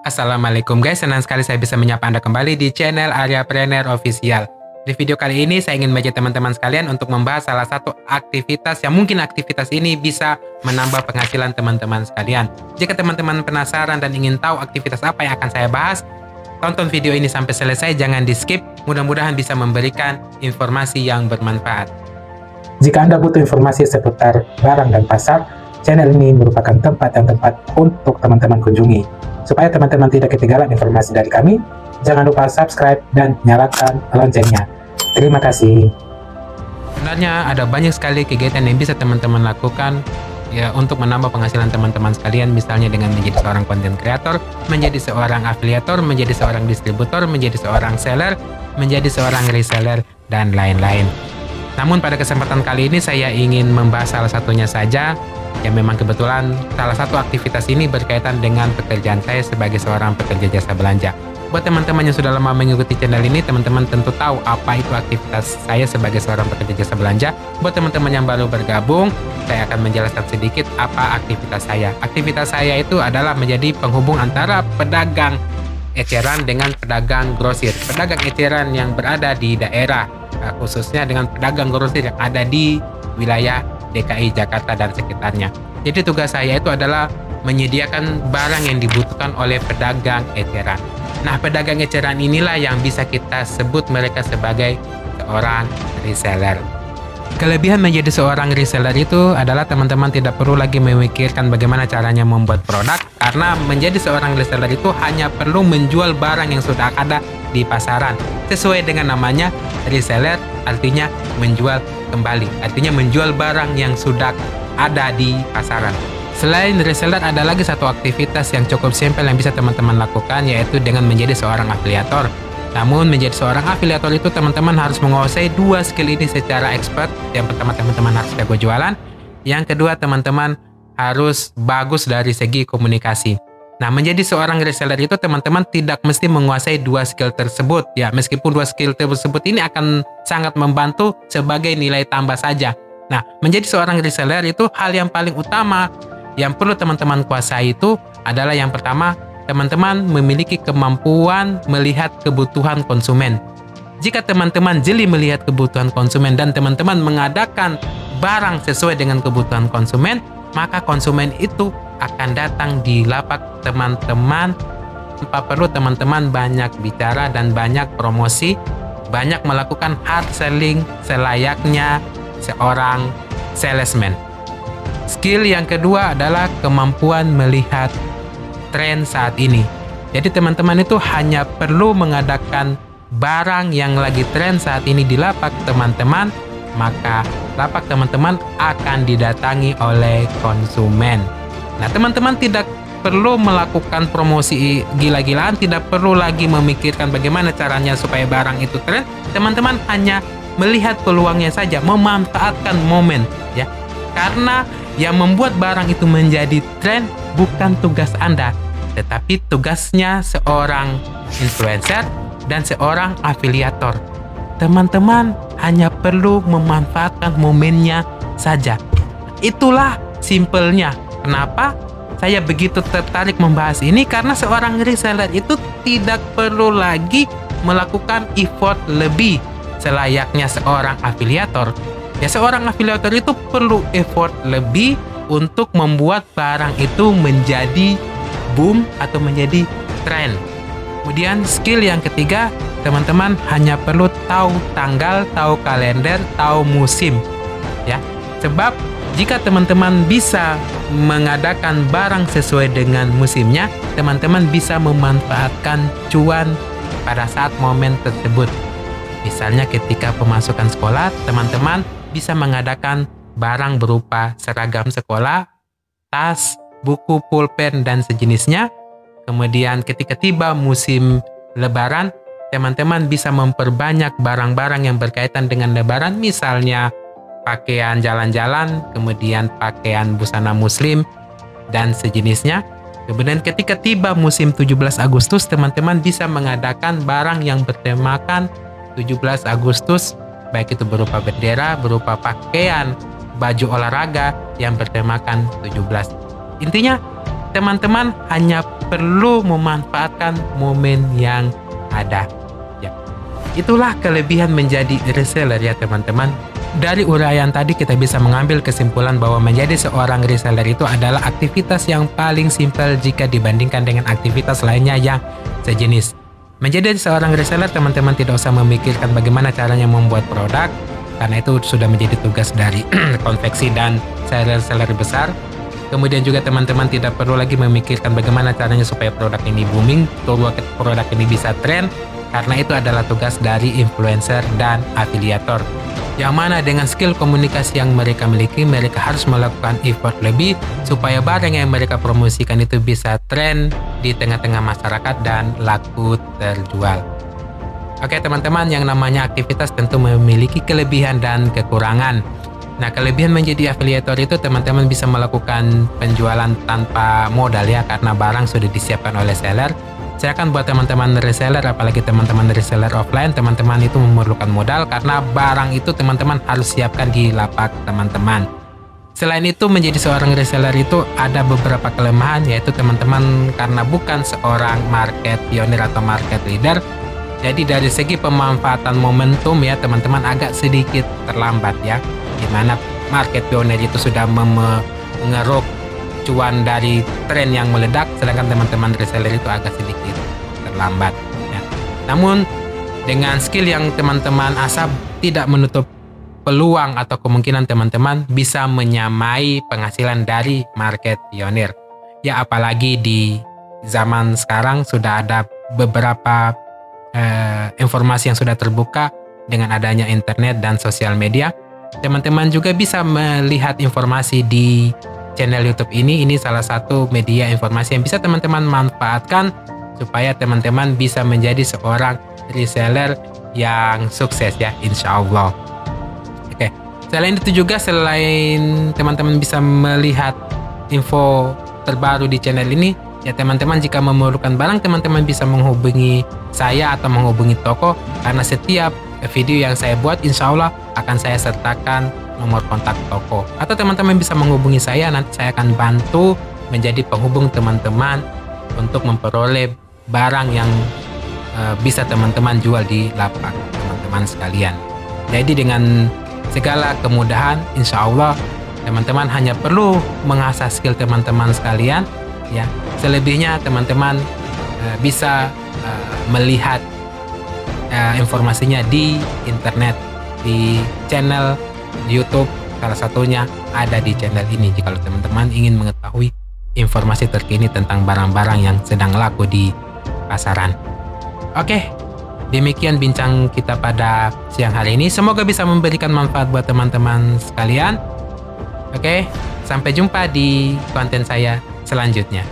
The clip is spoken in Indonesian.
Assalamualaikum guys, senang sekali saya bisa menyapa Anda kembali di channel Aryapreneur Official. Di video kali ini saya ingin mengajak teman-teman sekalian untuk membahas salah satu aktivitas yang mungkin aktivitas ini bisa menambah penghasilan teman-teman sekalian. Jika teman-teman penasaran dan ingin tahu aktivitas apa yang akan saya bahas, tonton video ini sampai selesai, jangan di skip, mudah-mudahan bisa memberikan informasi yang bermanfaat. Jika Anda butuh informasi seputar barang dan pasar, channel ini merupakan tempat yang tepat untuk teman-teman kunjungi. Supaya teman-teman tidak ketinggalan informasi dari kami, jangan lupa subscribe dan nyalakan loncengnya. Terima kasih. Sebenarnya ada banyak sekali kegiatan yang bisa teman-teman lakukan ya untuk menambah penghasilan teman-teman sekalian, misalnya dengan menjadi seorang content creator, menjadi seorang afiliator, menjadi seorang distributor, menjadi seorang seller, menjadi seorang reseller, dan lain-lain. Namun pada kesempatan kali ini saya ingin membahas salah satunya saja, yang memang kebetulan salah satu aktivitas ini berkaitan dengan pekerjaan saya sebagai seorang pekerja jasa belanja. Buat teman-teman yang sudah lama mengikuti channel ini, teman-teman tentu tahu apa itu aktivitas saya sebagai seorang pekerja jasa belanja. Buat teman-teman yang baru bergabung, saya akan menjelaskan sedikit apa aktivitas saya. Aktivitas saya itu adalah menjadi penghubung antara pedagang eceran dengan pedagang grosir. Pedagang eceran yang berada di daerah, khususnya dengan pedagang grosir yang ada di wilayah DKI Jakarta dan sekitarnya. Jadi tugas saya itu adalah menyediakan barang yang dibutuhkan oleh pedagang eceran. Nah, pedagang eceran inilah yang bisa kita sebut mereka sebagai seorang reseller. Kelebihan menjadi seorang reseller itu adalah teman-teman tidak perlu lagi memikirkan bagaimana caranya membuat produk, karena menjadi seorang reseller itu hanya perlu menjual barang yang sudah ada di pasaran. Sesuai dengan namanya, reseller artinya menjual kembali, artinya menjual barang yang sudah ada di pasaran. Selain reseller, ada lagi satu aktivitas yang cukup simpel yang bisa teman-teman lakukan, yaitu dengan menjadi seorang afiliator. Namun menjadi seorang afiliator itu teman-teman harus menguasai dua skill ini secara expert. Yang pertama, teman-teman harus jago jualan. Yang kedua, teman-teman harus bagus dari segi komunikasi. Nah, menjadi seorang reseller itu teman-teman tidak mesti menguasai dua skill tersebut. Ya, meskipun dua skill tersebut ini akan sangat membantu sebagai nilai tambah saja. Nah, menjadi seorang reseller itu hal yang paling utama yang perlu teman-teman kuasai itu adalah yang pertama, teman-teman memiliki kemampuan melihat kebutuhan konsumen. Jika teman-teman jeli melihat kebutuhan konsumen dan teman-teman mengadakan barang sesuai dengan kebutuhan konsumen, maka konsumen itu akan datang di lapak teman-teman tanpa perlu teman-teman banyak bicara dan banyak promosi, banyak melakukan hard selling selayaknya seorang salesman. Skill yang kedua adalah kemampuan melihat tren saat ini. Jadi teman-teman itu hanya perlu mengadakan barang yang lagi tren saat ini di lapak teman-teman, maka lapak teman-teman akan didatangi oleh konsumen. Nah, teman-teman tidak perlu melakukan promosi gila-gilaan, tidak perlu lagi memikirkan bagaimana caranya supaya barang itu tren. Teman-teman hanya melihat peluangnya saja, memanfaatkan momen, ya. Karena yang membuat barang itu menjadi tren bukan tugas Anda, tetapi tugasnya seorang influencer dan seorang afiliator. Teman-teman hanya perlu memanfaatkan momennya saja. Itulah simpelnya. Kenapa saya begitu tertarik membahas ini? Karena seorang reseller itu tidak perlu lagi melakukan effort lebih selayaknya seorang afiliator. Ya, seorang afiliator itu perlu effort lebih untuk membuat barang itu menjadi boom atau menjadi tren. Kemudian skill yang ketiga, teman-teman hanya perlu tahu tanggal, tahu kalender, tahu musim. Ya, sebab jika teman-teman bisa mengadakan barang sesuai dengan musimnya, teman-teman bisa memanfaatkan cuan pada saat momen tersebut. Misalnya ketika pemasukan sekolah, teman-teman bisa mengadakan barang berupa seragam sekolah, tas, buku, pulpen, dan sejenisnya. Kemudian ketika tiba musim lebaran, teman-teman bisa memperbanyak barang-barang yang berkaitan dengan lebaran, misalnya pakaian jalan-jalan, kemudian pakaian busana muslim, dan sejenisnya. Kemudian ketika tiba musim 17 Agustus, teman-teman bisa mengadakan barang yang bertemakan 17 Agustus, baik itu berupa bendera, berupa pakaian, baju olahraga yang bertemakan 17. Intinya, teman-teman hanya perlu memanfaatkan momen yang ada. Ya. Itulah kelebihan menjadi reseller ya teman-teman. Dari uraian tadi kita bisa mengambil kesimpulan bahwa menjadi seorang reseller itu adalah aktivitas yang paling simpel jika dibandingkan dengan aktivitas lainnya yang sejenis. Menjadi seorang reseller teman-teman tidak usah memikirkan bagaimana caranya membuat produk, karena itu sudah menjadi tugas dari konveksi dan seller-seller besar. Kemudian juga teman-teman tidak perlu lagi memikirkan bagaimana caranya supaya produk ini booming, produk ini bisa tren, karena itu adalah tugas dari influencer dan afiliator. Yang mana dengan skill komunikasi yang mereka miliki, mereka harus melakukan effort lebih supaya barang yang mereka promosikan itu bisa tren di tengah-tengah masyarakat dan laku terjual. Oke teman-teman, yang namanya aktivitas tentu memiliki kelebihan dan kekurangan. Nah, kelebihan menjadi afiliator itu teman-teman bisa melakukan penjualan tanpa modal ya, karena barang sudah disiapkan oleh seller. Silakan buat teman-teman reseller, apalagi teman-teman reseller offline, teman-teman itu memerlukan modal karena barang itu teman-teman harus siapkan di lapak teman-teman. Selain itu, menjadi seorang reseller itu ada beberapa kelemahan, yaitu teman-teman karena bukan seorang market pionir atau market leader, jadi dari segi pemanfaatan momentum ya teman-teman agak sedikit terlambat ya, dimana market pionir itu sudah mengeruk cuan dari tren yang meledak, sedangkan teman-teman reseller itu agak sedikit terlambat ya. Namun dengan skill yang teman-teman asap tidak menutup peluang atau kemungkinan teman-teman bisa menyamai penghasilan dari market pionir ya, apalagi di zaman sekarang sudah ada beberapa informasi yang sudah terbuka dengan adanya internet dan sosial media. Teman-teman juga bisa melihat informasi di channel YouTube ini salah satu media informasi yang bisa teman-teman manfaatkan supaya teman-teman bisa menjadi seorang reseller yang sukses ya, insya Allah. Oke, selain itu juga, selain teman-teman bisa melihat info terbaru di channel ini ya teman-teman, jika memerlukan barang teman-teman bisa menghubungi saya atau menghubungi toko, karena setiap video yang saya buat insya Allah akan saya sertakan nomor kontak toko, atau teman-teman bisa menghubungi saya, nanti saya akan bantu menjadi penghubung teman-teman untuk memperoleh barang yang bisa teman-teman jual di lapak teman-teman sekalian. Jadi dengan segala kemudahan insya Allah teman-teman hanya perlu mengasah skill teman-teman sekalian ya. Selebihnya teman-teman bisa melihat informasinya di internet, di channel YouTube, salah satunya ada di channel ini jika teman-teman ingin mengetahui informasi terkini tentang barang-barang yang sedang laku di pasaran. Oke, demikian bincang kita pada siang hari ini, semoga bisa memberikan manfaat buat teman-teman sekalian. Oke, sampai jumpa di konten saya selanjutnya.